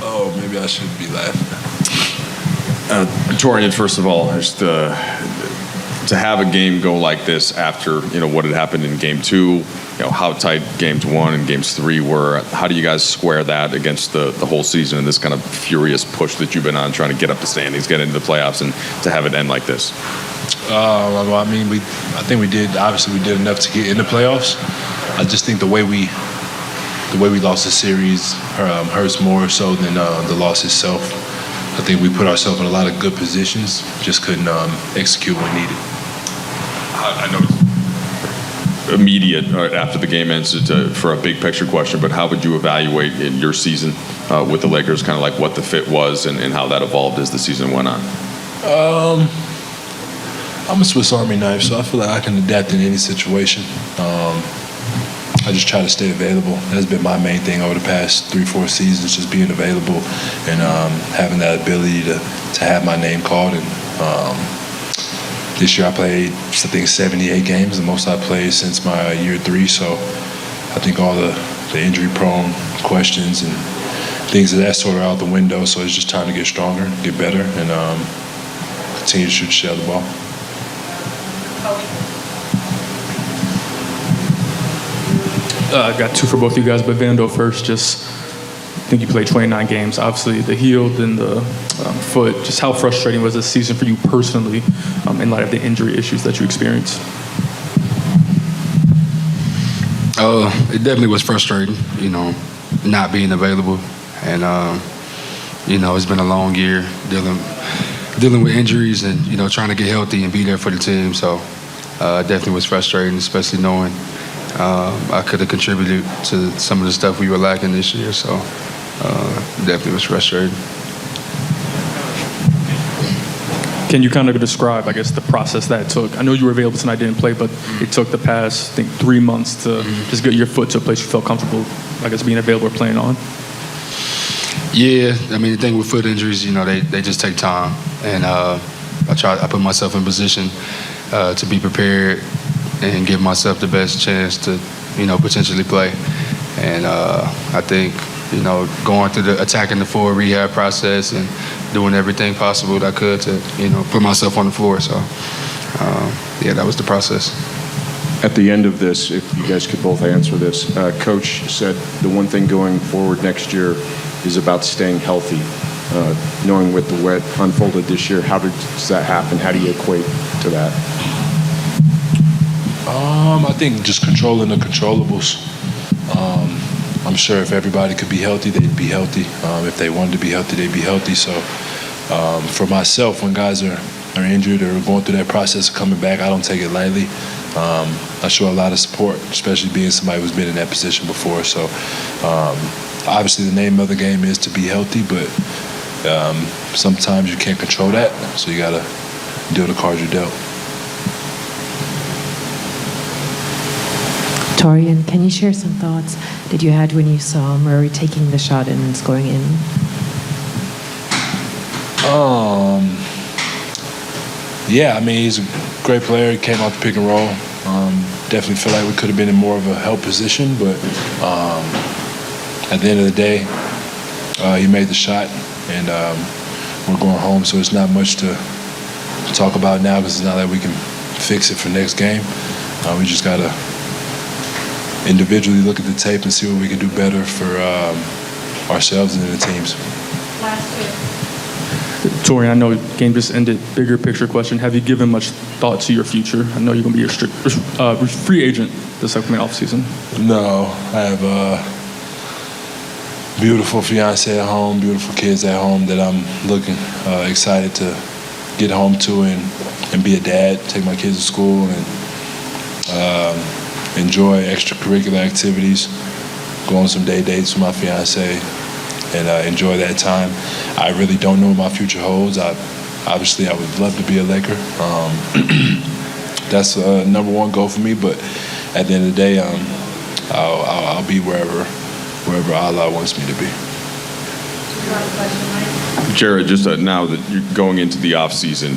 Oh, maybe I shouldn't be laughing. Taurean, first of all, just to have a game go like this after what had happened in Game 2, how tight Games 1 and Games 3 were. How do you guys square that against the whole season and this kind of furious push that you've been on, trying to get up the standings, get into the playoffs, and to have it end like this? Well, I mean, I think we did. Obviously, we did enough to get in the playoffs. I just think the way we lost the series hurts more so than the loss itself. I think we put ourselves in a lot of good positions, just couldn't execute when needed. I know it's immediate after the game ends for a big picture question, but how would you evaluate in your season with the Lakers, kind of like what the fit was and how that evolved as the season went on? I'm a Swiss Army knife, so I feel like I can adapt in any situation. I just try to stay available. That's been my main thing over the past 3-4 seasons, just being available and having that ability to have my name called. And this year I played, I think, 78 games, the most I've played since my year 3. So I think all the injury-prone questions and things of that sort are out the window. So it's just time to get stronger, get better, and continue to shoot the shell of the ball. I've got two for both you guys, but Vando first. Just, I think you played 29 games. Obviously, the heel, then the foot. Just how frustrating was this season for you personally in light of the injury issues that you experienced? It definitely was frustrating, not being available. And, it's been a long year dealing with injuries and, trying to get healthy and be there for the team. So it definitely was frustrating, especially knowing I could have contributed to some of the stuff we were lacking this year, so definitely was frustrating. Can you kind of describe, I guess, the process that it took? I know you were available tonight, didn't play, but it took the past, I think, 3 months to just get your foot to a place you felt comfortable, I guess, being available or playing on. Yeah, I mean, the thing with foot injuries, they just take time, and I put myself in position to be prepared and give myself the best chance to, potentially play. And I think, going through attacking the full rehab process and doing everything possible that I could to, put myself on the floor. So, that was the process. At the end of this, if you guys could both answer this, Coach said the one thing going forward next year is about staying healthy. Knowing what unfolded this year, how does that happen? How do you equate to that? I think just controlling the controllables. I'm sure if everybody could be healthy, they'd be healthy. If they wanted to be healthy, they'd be healthy. So for myself, when guys are injured or going through that process of coming back, I don't take it lightly. I show a lot of support, especially being somebody who's been in that position before. So obviously the name of the game is to be healthy, but sometimes you can't control that. So you got to deal the cards you're dealt. Taurean, can you share some thoughts that you had when you saw Murray taking the shot and it's going in? Yeah, I mean, he's a great player. He came off the pick and roll. Definitely feel like we could have been in more of a help position, but at the end of the day, he made the shot, and we're going home, so it's not much to talk about now because it's not like we can fix it for next game. We just got to individually look at the tape and see what we can do better for ourselves and the teams. Taurean, I know the game just ended. Bigger picture question: have you given much thought to your future? I know you're going to be a free agent this upcoming offseason. No, I have a beautiful fiance at home, beautiful kids at home that I'm excited to get home to and be a dad, take my kids to school, and enjoy extracurricular activities, go on some day dates with my fiance, and enjoy that time. I really don't know what my future holds. Obviously, I would love to be a Laker. That's number one goal for me, but at the end of the day, I'll be wherever Allah wants me to be. Jared, just now that you're going into the off season,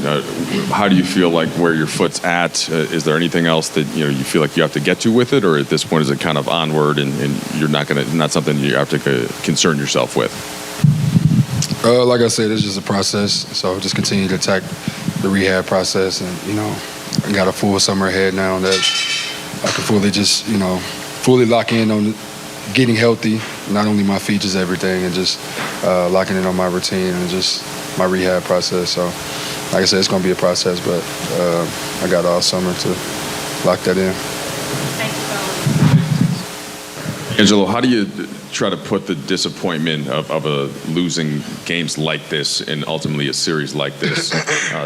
how do you feel like where your foot's at? Is there anything else that you feel like you have to get to with it, or at this point is it kind of onward and you're not something you have to concern yourself with? Like I said, it's just a process. So just continue to attack the rehab process, and I got a full summer ahead now that I can fully lock in on getting healthy. Not only my feet, just everything, and just locking in on my routine and just my rehab process. So, like I said, it's going to be a process, but I got all summer to lock that in. Angelo, how do you try to put the disappointment of losing games like this and ultimately a series like this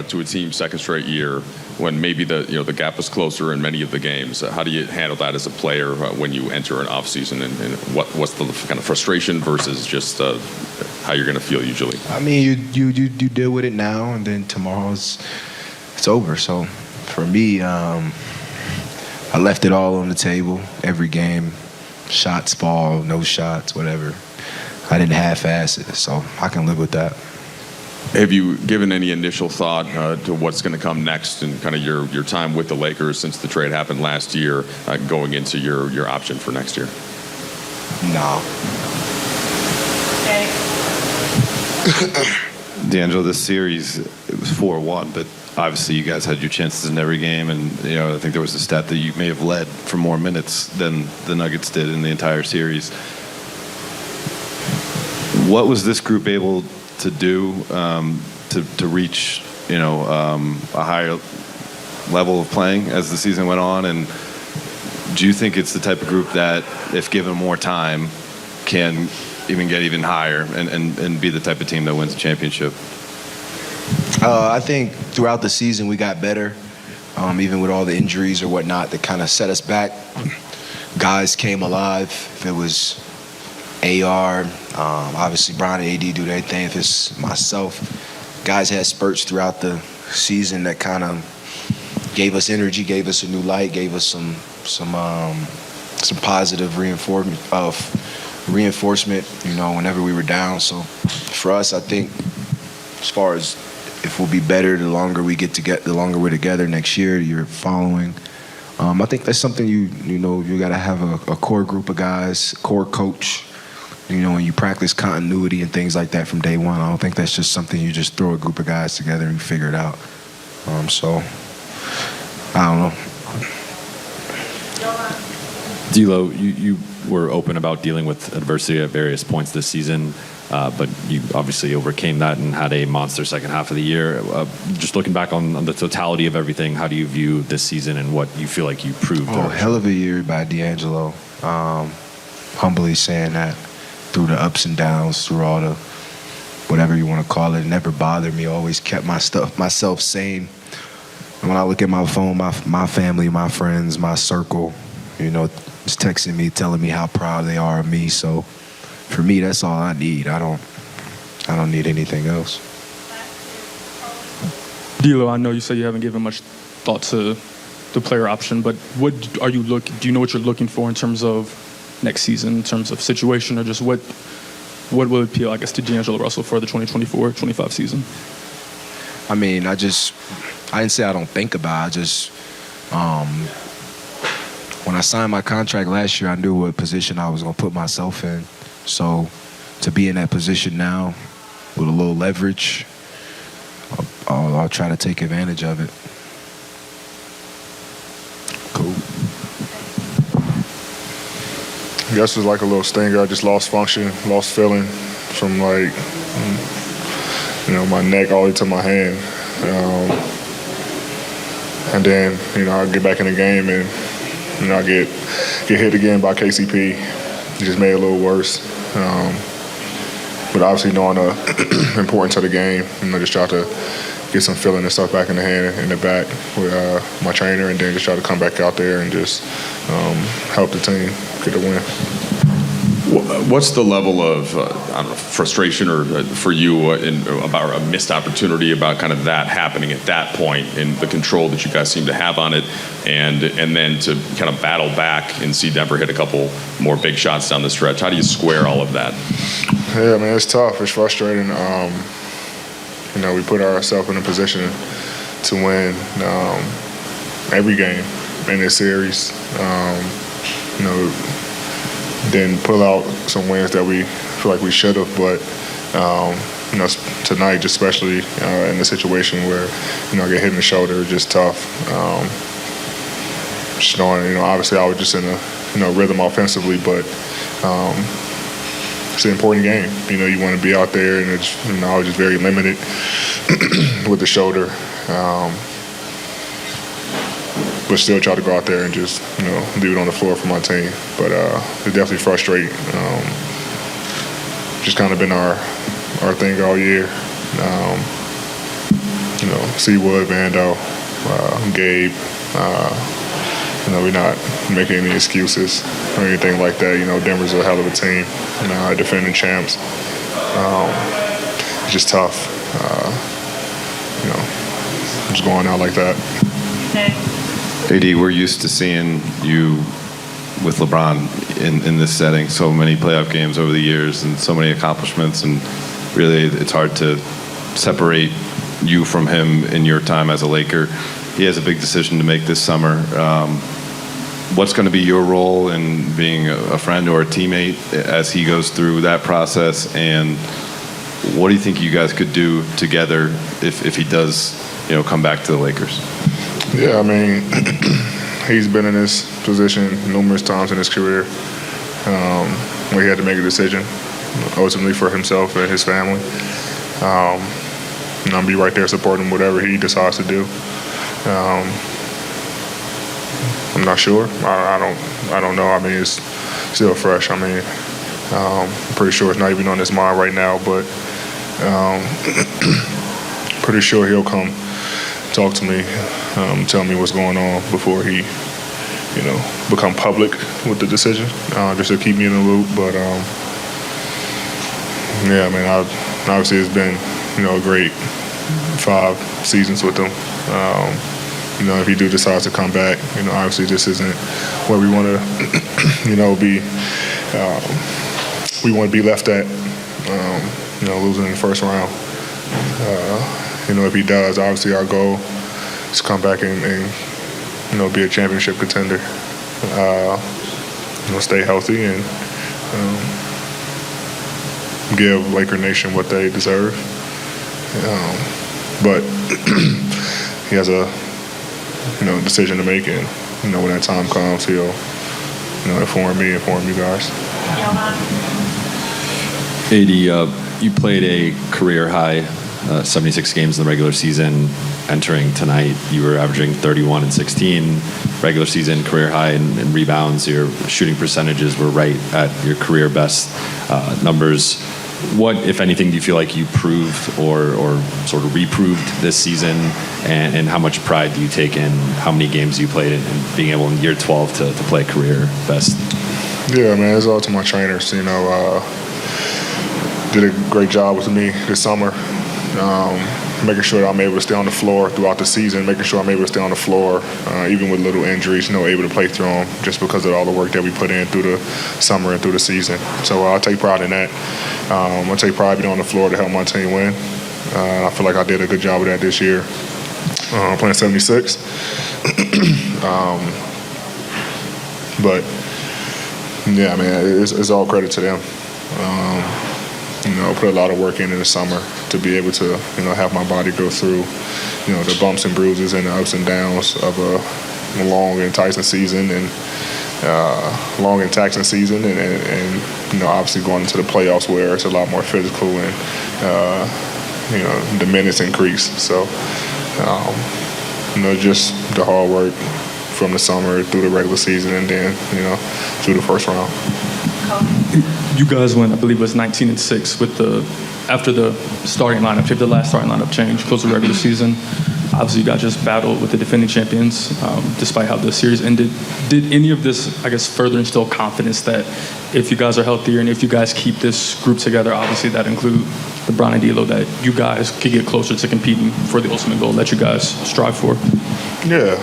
to a team second straight year when maybe the gap was closer in many of the games? How do you handle that as a player when you enter an off season, and what's the kind of frustration versus just how you're going to feel usually? I mean, you deal with it now, and then tomorrow it's over. So for me, I left it all on the table every game. Shots fall, no shots, whatever. I didn't half-ass it, so I can live with that. Have you given any initial thought to what's going to come next and kind of your time with the Lakers since the trade happened last year, going into your option for next year? No. D'Angelo, this series, it was 4-1, but obviously you guys had your chances in every game, and I think there was a stat that you may have led for more minutes than the Nuggets did in the entire series. What was this group able to do to reach a higher level of playing as the season went on? And do you think it's the type of group that, if given more time, can even get even higher and be the type of team that wins a championship? I think throughout the season we got better, even with all the injuries or whatnot that kind of set us back. Guys came alive. If it was AR, obviously Brian and AD do their thing. If it's myself, guys had spurts throughout the season that kind of gave us energy, gave us a new light, gave us some positive reinforcement, whenever we were down. So for us, I think as far as if we'll be better the longer we're together next year, the year following. I think that's something you got to have a core group of guys, core coach, and you practice continuity and things like that from day one. I don't think that's just something you just throw a group of guys together and you figure it out. So I don't know. D'Lo, you were open about dealing with adversity at various points this season, but you obviously overcame that and had a monster second half of the year. Just looking back on the totality of everything, how do you view this season and what you feel like you proved? Oh, hell of a year by D'Angelo. Humbly saying that, through the ups and downs, through all the whatever you want to call it, never bothered me. Always kept myself sane. And when I look at my phone, my family, my friends, my circle, is texting me, telling me how proud they are of me. So for me, that's all I need. I don't need anything else. D'Lo, I know you said you haven't given much thought to the player option, but what are you do you know what you're looking for in terms of next season, in terms of situation, or just what will appeal, I guess, to D'Angelo Russell for the 2024-25 season? I mean, I didn't say I don't think about it. I just, when I signed my contract last year, I knew what position I was going to put myself in. So to be in that position now with a little leverage, I'll try to take advantage of it. Cool. I guess it's like a little stinger. I just lost function, lost feeling from my neck all the way to my hand. And then, I get back in the game and, I get hit again by KCP. It just made it a little worse. But obviously knowing the importance of the game, just try to get some feeling and stuff back in the hand, in the back with my trainer, and then just try to come back out there and just help the team get a win. What's the level of frustration or for you about a missed opportunity, about kind of that happening at that point and the control that you guys seem to have on it, and then to kind of battle back and see Denver hit a couple more big shots down the stretch? How do you square all of that? Yeah, man, it's tough. It's frustrating. we put ourselves in a position to win every game in this series. Didn't pull out some wins that we feel like we should have, but tonight, just especially in the situation where I get hit in the shoulder, it's just tough. Just knowing, obviously I was just in a rhythm offensively, but it's an important game. You want to be out there, and it's, I was just very limited with the shoulder, but still try to go out there and just leave it on the floor for my team. But it's definitely frustrating. Just kind of been our thing all year. Seawood, Vando, Gabe. We're not making any excuses or anything like that. Denver's a hell of a team. Defending champs. It's just tough. Just going out like that. AD, we're used to seeing you with LeBron in this setting. So many playoff games over the years and so many accomplishments. And really, it's hard to separate you from him in your time as a Laker. He has a big decision to make this summer. What's going to be your role in being a friend or a teammate as he goes through that process? And what do you think you guys could do together if he does, come back to the Lakers? Yeah, he's been in this position numerous times in his career where he had to make a decision, ultimately for himself and his family. I'll be right there supporting whatever he decides to do. I'm not sure. I don't know. It's still fresh. I'm pretty sure it's not even on his mind right now, but pretty sure he'll come talk to me, tell me what's going on before he, become public with the decision, just to keep me in the loop. But obviously it's been, a great 5 seasons with him. If he do decide to come back, obviously this isn't where we want to, be. We want to be left at, losing in the first round. If he does, obviously our goal is to come back and be a championship contender. Stay healthy and give Laker Nation what they deserve. But he has a decision to make, and when that time comes, he'll inform me, inform you guys. AD, you played a career high 76 games in the regular season. Entering tonight, you were averaging 31 and 16 regular season career high in rebounds. Your shooting percentages were right at your career best numbers. What, if anything, do you feel like you proved or sort of reproved this season, and how much pride do you take in how many games you played and being able in year 12 to play career best? Yeah, it's all to my trainers. Did a great job with me this summer, making sure that I'm able to stay on the floor throughout the season, making sure I'm able to stay on the floor, even with little injuries, able to play through them just because of all the work that we put in through the summer and through the season. So I'll take pride in that. I'll take pride being on the floor to help my team win. I feel like I did a good job of that this year, playing 76. But, yeah, it's all credit to them. Put a lot of work in the summer to be able to, have my body go through, the bumps and bruises and the ups and downs of a long and taxing season and obviously going into the playoffs where it's a lot more physical and, the minutes increase. So, just the hard work from the summer through the regular season and then, through the first round. You guys went, I believe it was 19 and 6 after the starting lineup, after the last starting lineup change, close to the regular season. Obviously, you guys just battled with the defending champions, despite how the series ended. Did any of this, I guess, further instill confidence that if you guys are healthier and if you guys keep this group together, obviously that include LeBron and D'Lo, that you guys could get closer to competing for the ultimate goal that you guys strive for? Yeah.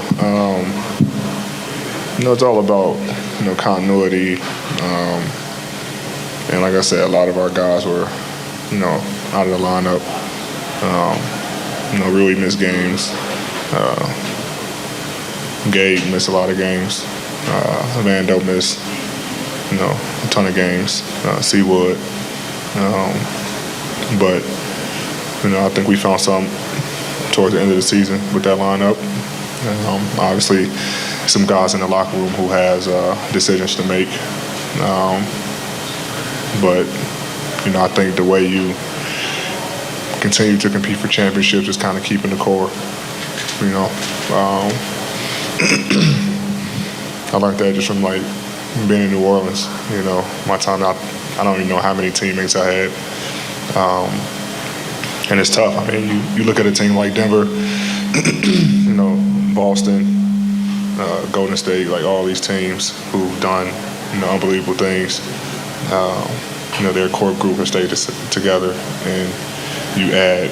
It's all about, continuity. And like I said, a lot of our guys were, out of the lineup Really missed games. Gabe missed a lot of games. Vando missed, a ton of games. Seawood. But, I think we found some towards the end of the season with that lineup. Obviously, some guys in the locker room who has decisions to make. But, I think the way you continue to compete for championships is kind of keeping the core. I learned that just from being in New Orleans. My time out, I don't even know how many teammates I had. And it's tough. I mean, you look at a team like Denver, Boston, Golden State, all these teams who've done, unbelievable things. Their core group has stayed together, and you add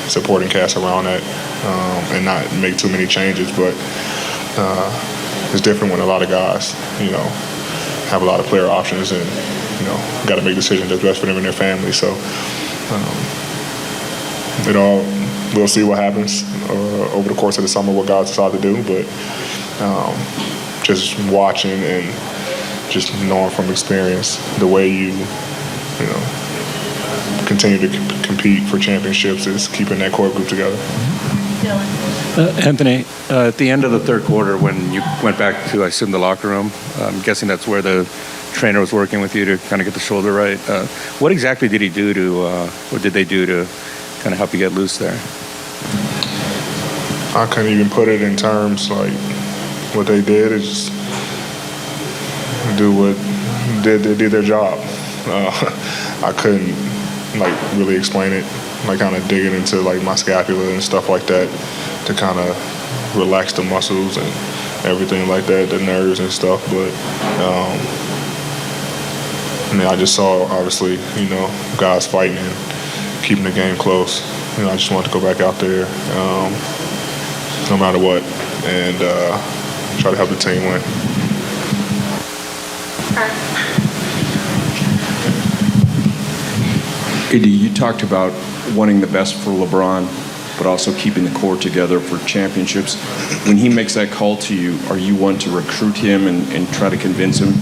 supporting cast around that and not make too many changes. But it's different when a lot of guys, have a lot of player options and, got to make decisions that's best for them and their family. So we'll see what happens over the course of the summer, what guys decide to do. But just watching and just knowing from experience the way you continue to compete for championships is keeping that core group together. Anthony, at the end of the third quarter, when you went back to, I assume, the locker room, I'm guessing that's where the trainer was working with you to kind of get the shoulder right. What exactly did he do what did they do to kind of help you get loose there? I couldn't even put it in terms. What they did is just they did their job. I couldn't really explain it, kind of digging into my scapula and stuff like that to kind of relax the muscles and everything like that, the nerves and stuff. But I just saw, obviously, guys fighting and keeping the game close. I just wanted to go back out there no matter what and try to help the team win. AD, you talked about wanting the best for LeBron, but also keeping the core together for championships. When he makes that call to you, are you one to recruit him and try to convince him?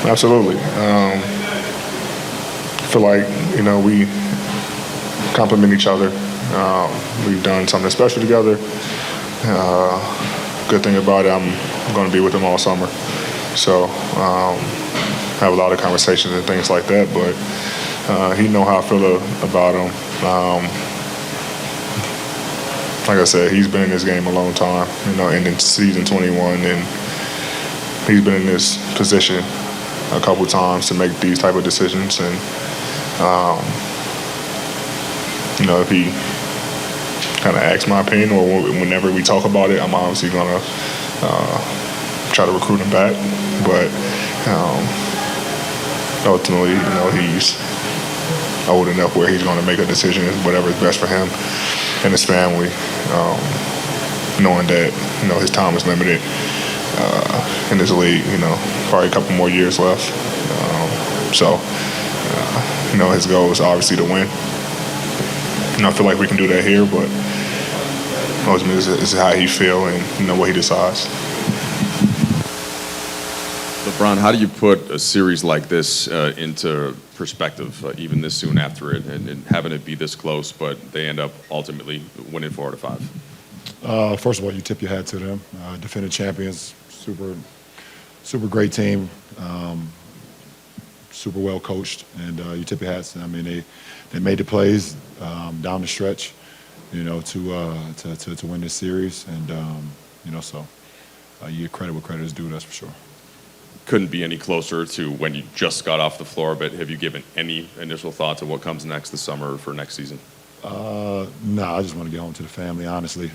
Absolutely. I feel like, we complement each other. We've done something special together. Good thing about it, I'm going to be with him all summer. So have a lot of conversations and things like that, but he know how I feel about him. Like I said, he's been in this game a long time, ending season 21, and he's been in this position a couple times to make these type of decisions. And if he kind of asks my opinion, or whenever we talk about it, I'm obviously gonna try to recruit him back. But ultimately, he's old enough where he's going to make a decision, whatever is best for him and his family, knowing that his time is limited in this league. Probably a couple more years left. His goal is obviously to win. I feel like we can do that here, but ultimately it's how he feel and what he decides. LeBron, how do you put a series like this into perspective, even this soon after it, and having it be this close, but they end up ultimately winning 4 out of 5? First of all, you tip your hat to them. Defending champions, super great team, super well coached, and you tip your hats. I mean, they made the plays down the stretch, to win this series, and so you get credit where credit is due. That's for sure. Couldn't be any closer to when you just got off the floor, but have you given any initial thoughts of what comes next this summer for next season? No, I just want to get home to the family, honestly.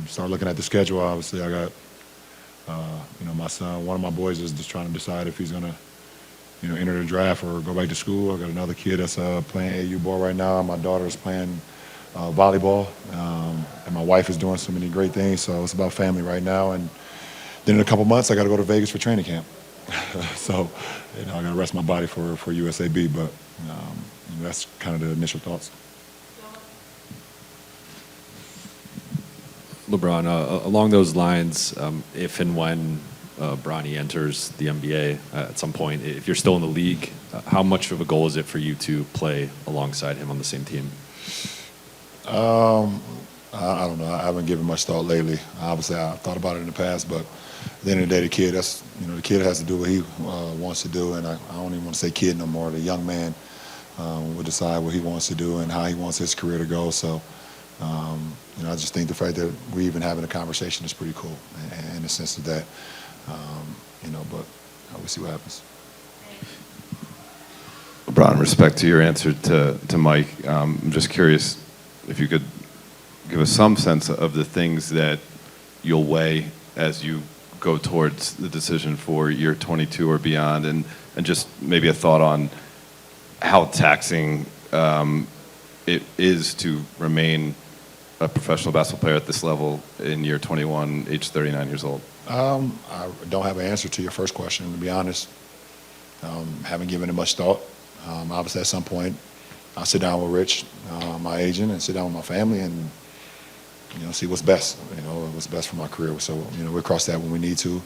Start looking at the schedule. Obviously, I got, my son, one of my boys is just trying to decide if he's going to, enter the draft or go back to school. I got another kid that's playing AU ball right now. My daughter is playing volleyball, and my wife is doing so many great things. So it's about family right now. And then in a couple months, I got to go to Vegas for training camp. So, I got to rest my body for USAB, but that's kind of the initial thoughts. LeBron, along those lines, if and when Bronny enters the NBA at some point, if you're still in the league, how much of a goal is it for you to play alongside him on the same team? I don't know. I haven't given much thought lately. Obviously, I've thought about it in the past, but at the end of the day, the kid has to do what he wants to do, and I don't even want to say kid no more. The young man will decide what he wants to do and how he wants his career to go. So, I just think the fact that we're even having a conversation is pretty cool, in the sense of that, but we'll see what happens. LeBron, in respect to your answer to Mike, I'm just curious if you could give us some sense of the things that you'll weigh as you go towards the decision for year 22 or beyond, and just maybe a thought on how taxing it is to remain a professional basketball player at this level in year 21, age 39 years old. I don't have an answer to your first question, to be honest. Haven't given it much thought. Obviously, at some point, I'll sit down with Rich, my agent, and sit down with my family and see what's best. What's best for my career. So we'll cross that when we need to.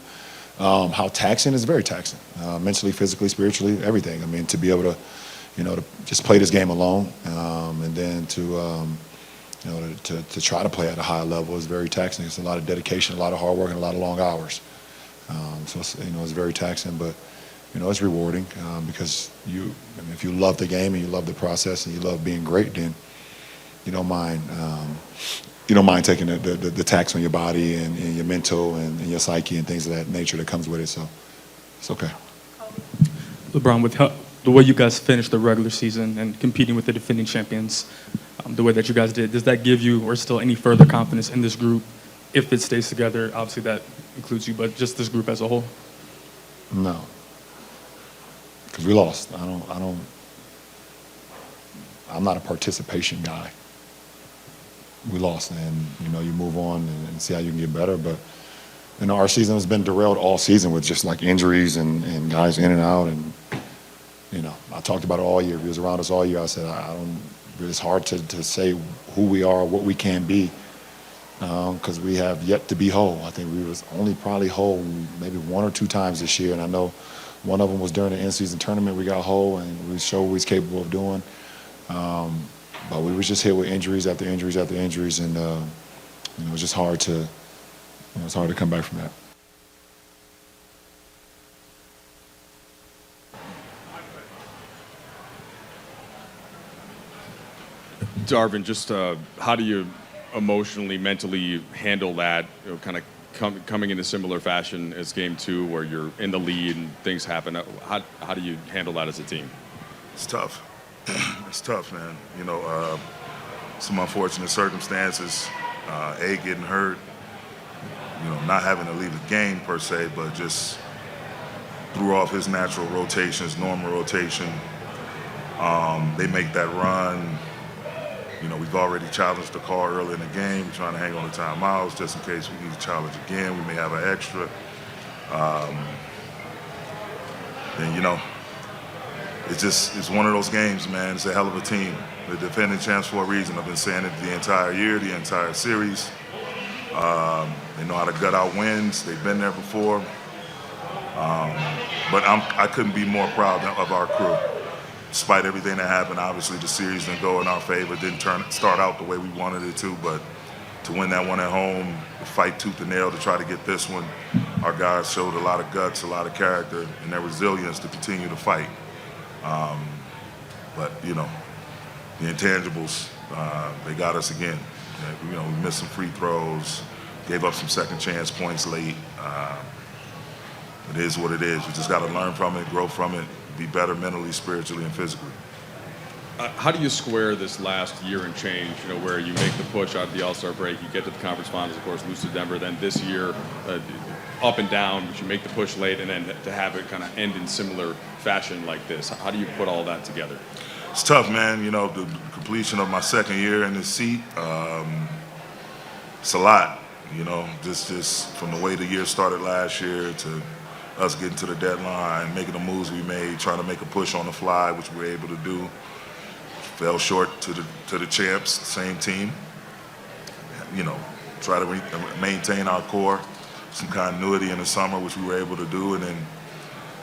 How taxing is very taxing, mentally, physically, spiritually, everything. I mean, to be able to, to just play this game alone, and then to try to play at a high level is very taxing. It's a lot of dedication, a lot of hard work, and a lot of long hours. So it's very taxing, but it's rewarding because if you love the game and you love the process and you love being great, then you don't mind. You don't mind taking the tax on your body and your mental and your psyche and things of that nature that comes with it. So it's okay. LeBron, with the way you guys finished the regular season and competing with the defending champions, the way that you guys did, does that give you or still any further confidence in this group if it stays together? Obviously, that includes you, but just this group as a whole. No, because we lost. I'm not a participation guy. We lost, and you move on and see how you can get better. But our season has been derailed all season with just like injuries and guys in and out. And I talked about it all year. If he was around us all year, I said it's hard to say who we are, what we can be, because we have yet to be whole. I think we was only probably whole maybe one or two times this year, and I know one of them was during the in-season tournament. We got whole, and we showed what he's capable of doing. But we was just hit with injuries after injuries after injuries, and it's just hard to come back from that. Darvin, just how do you emotionally, mentally handle that, kind of coming in a similar fashion as Game 2 where you're in the lead and things happen? How do you handle that as a team? It's tough. It's tough, man. Some unfortunate circumstances. Getting hurt, not having to leave the game per se, but just threw off his natural rotation, his normal rotation. They make that run. We've already challenged the call early in the game, trying to hang on to timeouts just in case we need to challenge again. We may have an extra. It's one of those games, man. It's a hell of a team. The defending champs for a reason. I've been saying it the entire year, the entire series. They know how to gut out wins. They've been there before. But I couldn't be more proud of our crew. Despite everything that happened, obviously the series didn't go in our favor, didn't start out the way we wanted it to, but to win that one at home, fight tooth and nail to try to get this one, our guys showed a lot of guts, a lot of character, and their resilience to continue to fight. But the intangibles, they got us again. We missed some free throws, gave up some second chance points late. It is what it is. We just got to learn from it, grow from it, be better mentally, spiritually, and physically. How do you square this last year and change, where you make the push out of the All-Star break, you get to the conference finals, of course, lose to Denver, then this year, up and down, but you make the push late, and then to have it kind of end in similar fashion like this? How do you put all that together? It's tough, man. The completion of my second year in this seat, it's a lot. Just from the way the year started last year to us getting to the deadline, making the moves we made, trying to make a push on the fly, which we were able to do. Fell short to the champs, same team. You know, try to maintain our core, some continuity in the summer, which we were able to do, and then,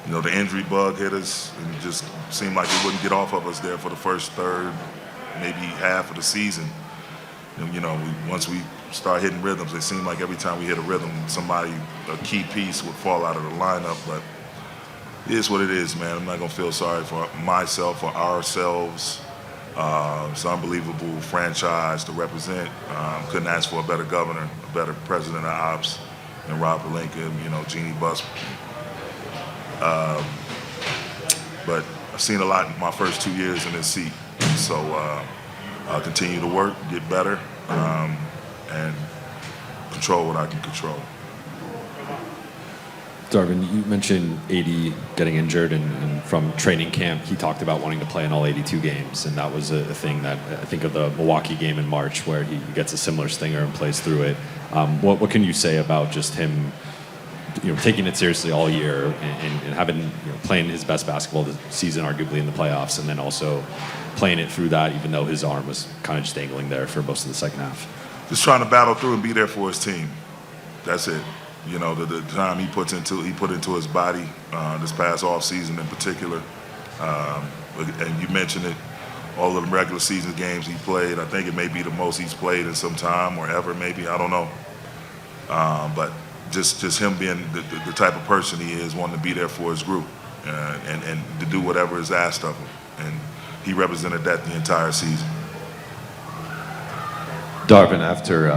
you know, the injury bug hit us, and it just seemed like it wouldn't get off of us there for the first third, maybe half of the season. And, you know, once we start hitting rhythms, it seemed like every time we hit a rhythm, a key piece would fall out of the lineup. But it is what it is, man. I'm not gonna feel sorry for myself or ourselves. It's an unbelievable franchise to represent. Couldn't ask for a better governor, a better president of ops than Rob Pelinka, you know, Jeannie Buss. But I've seen a lot in my first 2 years in this seat. So I'll continue to work, get better, and control what I can control. Darvin, you mentioned AD getting injured, and from training camp, he talked about wanting to play in all 82 games, and that was a thing that I think of the Milwaukee game in March where he gets a similar stinger and plays through it. What can you say about just him, you know, taking it seriously all year and having, you know, playing his best basketball this season, arguably in the playoffs, and then also playing it through that, even though his arm was kind of just dangling there for most of the second half? Just trying to battle through and be there for his team. That's it. You know, the time he put into his body this past off season in particular. And you mentioned it, all of the regular season games he played. I think it may be the most he's played in some time or ever, maybe. I don't know. But just him being the type of person he is, wanting to be there for his group and to do whatever is asked of him. And he represented that the entire season. Darvin, after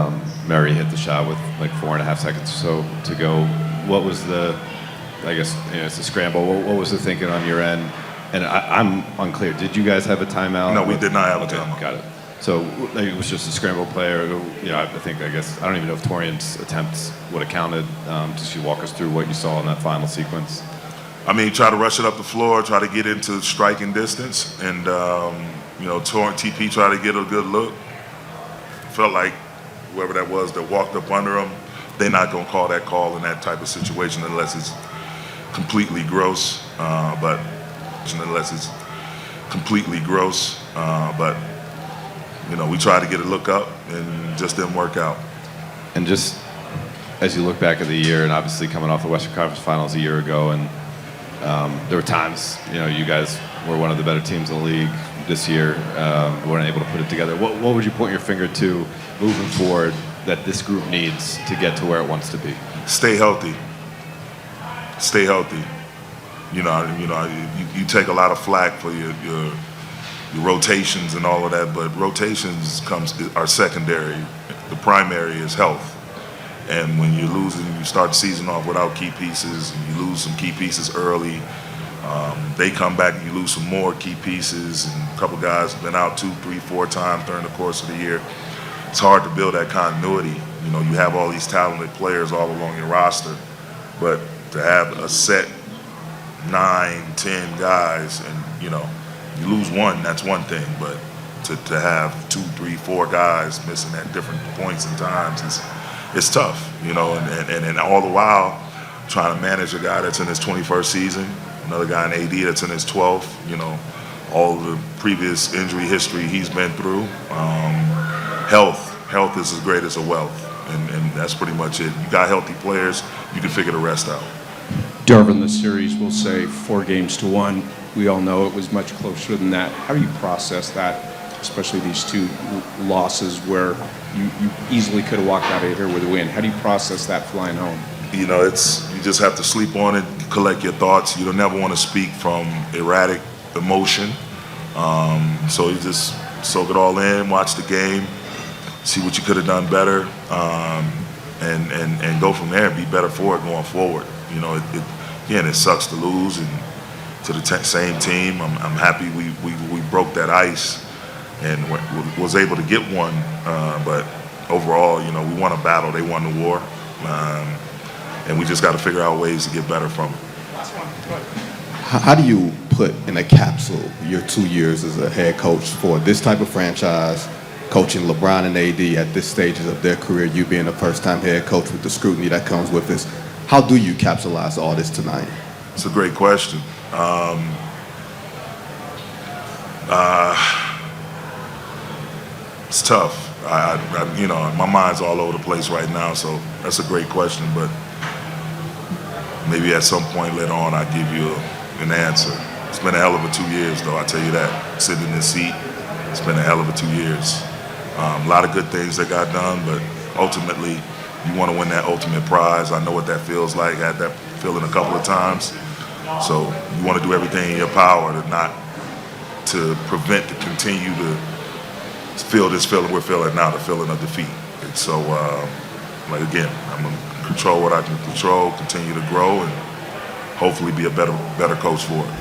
Murray hit the shot with like 4.5 seconds or so to go, what was I guess, you know, it's a scramble. What was the thinking on your end? And I'm unclear. Did you guys have a timeout? No, we did not have a timeout. Got it. So it was just a scramble play, or, you know, I don't even know if Taurean's attempts would have counted. Just you walk us through what you saw in that final sequence. I mean, try to rush it up the floor, try to get into striking distance, and, you know, TP try to get a good look. Felt like whoever that was that walked up under him, they're not going to call that call in that type of situation unless it's completely gross. But you know, we tried to get a look up and just didn't work out. And just as you look back at the year, and obviously coming off the Western Conference Finals a year ago, and there were times, you know, you guys were one of the better teams in the league. This year, weren't able to put it together. What would you point your finger to moving forward that this group needs to get to where it wants to be? Stay healthy. Stay healthy. You take a lot of flack for your rotations and all of that, but rotations are secondary. The primary is health. And when you're losing, you start the season off without key pieces, and you lose some key pieces early. They come back and you lose some more key pieces, and a couple guys have been out 2, 3, 4 times during the course of the year. It's hard to build that continuity. You know, you have all these talented players all along your roster, but to have a set 9, 10 guys, and, you know, you lose one, that's one thing, but to have 2, 3, 4 guys missing at different points and times it's tough, you know, and all the while trying to manage a guy that's in his 21st season, another guy in AD that's in his 12th, you know, all the previous injury history he's been through. Health is as great as a wealth, and that's pretty much it. You got healthy players, you can figure the rest out. Darvin, the series will say 4-1. We all know it was much closer than that. How do you process that, especially these 2 losses where you easily could have walked out of here with a win? How do you process that flying home? You know, you just have to sleep on it, collect your thoughts. You don't never want to speak from erratic emotion. So you just soak it all in, watch the game, see what you could have done better, and go from there and be better for it going forward. You know, it sucks to lose and to the same team. I'm happy we broke that ice and was able to get one. But overall, you know, we won a battle. They won the war. And we just got to figure out ways to get better from it. How do you put in a capsule your 2 years as a head coach for this type of franchise, coaching LeBron and AD at this stages of their career, you being a first-time head coach with the scrutiny that comes with this, How do you capitalize all this tonight? It's a great question. It's tough. My mind's all over the place right now, so that's a great question. But maybe at some point later on, I'll give you an answer. It's been a hell of a 2 years, though. I tell you that. Sitting in this seat, it's been a hell of a 2 years. A lot of good things that got done, but ultimately, you want to win that ultimate prize. I know what that feels like. I had that feeling a couple of times. So you want to do everything in your power to prevent, to continue to feel this feeling we're feeling now, the feeling of defeat. And so, again, I'm going to control what I can control, continue to grow, and hopefully be a better coach for it.